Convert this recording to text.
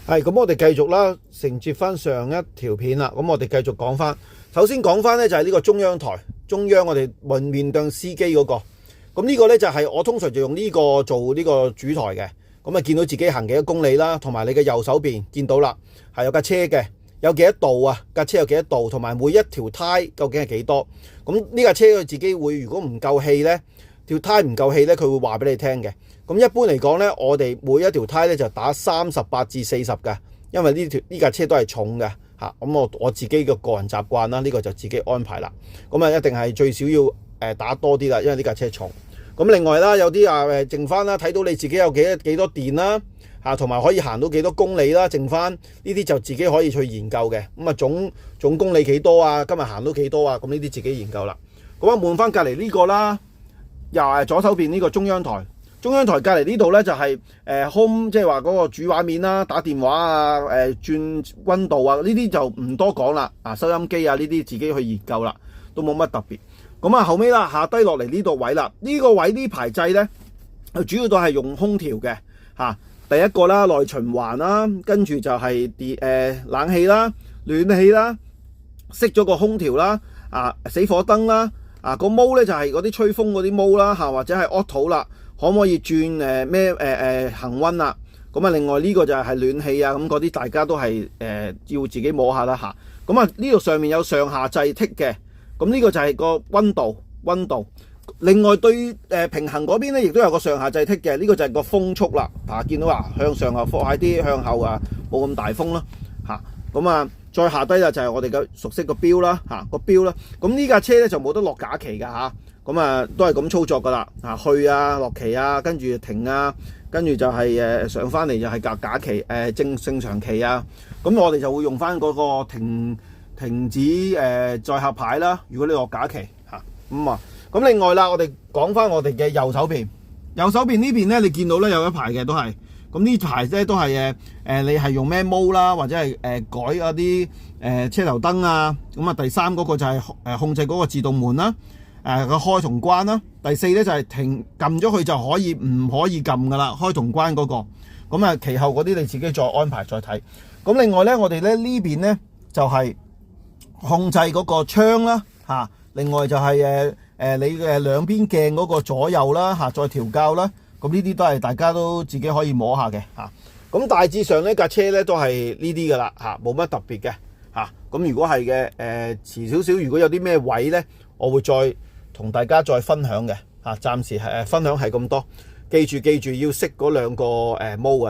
咁我哋繼續啦，承接翻上一條片啦。咁我哋繼續講翻，首先講翻呢就係呢個中央台，中央我哋面對司機嗰個。咁呢個呢就係我通常就用呢個做呢個主台嘅。咁啊見到自己行幾多公里啦，同埋你嘅右手邊見到啦，係有架車嘅，有幾多度啊？架車有幾多度，同埋每一條胎究竟係幾多？咁呢架車佢自己會，如果唔夠氣呢，條胎唔夠氣呢，佢會話俾你聽嘅。咁一般嚟講呢，我哋每一條胎呢就打38至40嘅，因為呢架車都係重嘅嚇。咁我自己嘅個人習慣啦，呢個就自己安排啦。咁啊一定係最少要打多啲啦，因為呢架車重。咁另外啦，有啲剩翻啦，睇到你自己有幾多電啦嚇，同埋可以行到幾多公里啦，剩翻呢啲就自己可以去研究嘅。咁啊總公里幾多啊？今日行到幾多啊？咁呢啲自己研究啦。咁啊換翻隔離呢個啦，又係左手邊呢個中央台。中央台隔離呢度呢，就係home，即係話嗰個主畫面啦，打電話啊，轉溫度啊，呢啲就唔多講啦。收音機啊呢啲自己去研究啦，都冇乜特別。咁啊後尾啦，下低落嚟呢度位啦，呢個位呢排掣呢，主要都係用空調嘅嚇。第一個啦，內循環啦，跟住就係冷氣啦、暖氣啦，熄咗個空調啦，死火燈啦，個毛呢就係嗰啲吹風嗰啲毛啦嚇，或者係 auto 啦。可唔可以轉恆溫啦？咁啊，另外呢個就係暖氣啊，咁嗰啲大家都係要自己摸下啦嚇。咁啊，呢度上面有上下掣剔嘅，咁呢個就係個溫度。另外對平衡嗰邊咧，亦都有個上下掣剔嘅，呢個就係個風速啦。見到向上啊快啲，向後啊冇咁大風啦嚇。咁啊，再下低啦就係我哋嘅熟悉個錶啦嚇，個錶啦。咁呢架車咧就冇得落架期㗎嚇。咁啊，都係咁操作噶啦，去啊，落旗啊，跟住停啊，跟住就係上翻嚟就係假期正常期啊。咁我哋就會用翻嗰個停止載客牌啦。如果你落假期咁另外啦，我哋講翻我哋嘅右手邊呢邊咧，你見到咧有一排嘅都係，咁呢排咧都係你係用咩毛啦，或者係改嗰啲車頭燈啊。咁啊，第三嗰個就係控制嗰個自動門啦。個開同關啦，第四咧就係撳咗佢就可以唔可以撳噶啦，開同關嗰個。咁啊，其後嗰啲你自己再安排再睇。咁另外咧，我哋咧呢邊咧就係控制嗰個窗啦嚇。另外就係你嘅兩邊鏡嗰個左右啦嚇，再調校啦。咁呢啲都係大家都自己可以摸下嘅嚇。咁大致上呢架車咧都係呢啲噶啦嚇，冇乜特別嘅嚇。咁如果係嘅遲少少，如果有啲咩位咧，我會再同大家再分享嘅嚇，暫時分享係咁多。記住要熄嗰兩個毛啊！